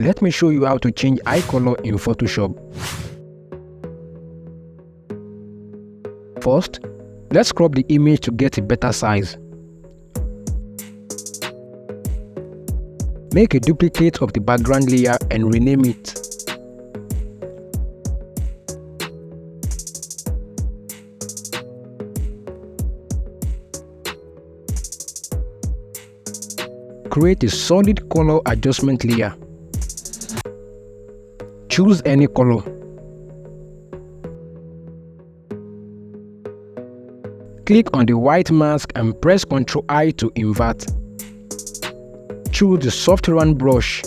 Let me show you how to change eye color in Photoshop. First, let's crop the image to get a better size. Make a duplicate of the background layer and rename it. Create a solid color adjustment layer. Choose any color. Click on the white mask and press Ctrl-I to invert. Choose the soft round brush.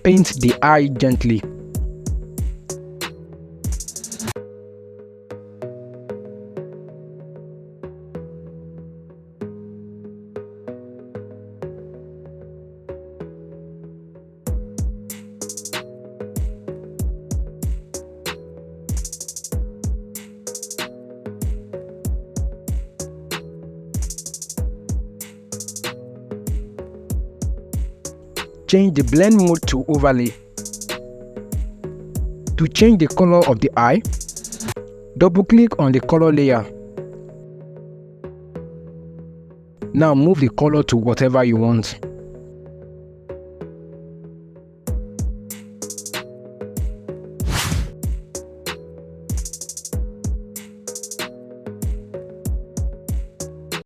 Paint the eye gently. Change the blend mode to overlay. To change the color of the eye, double-click on the color layer. Now move the color to whatever you want.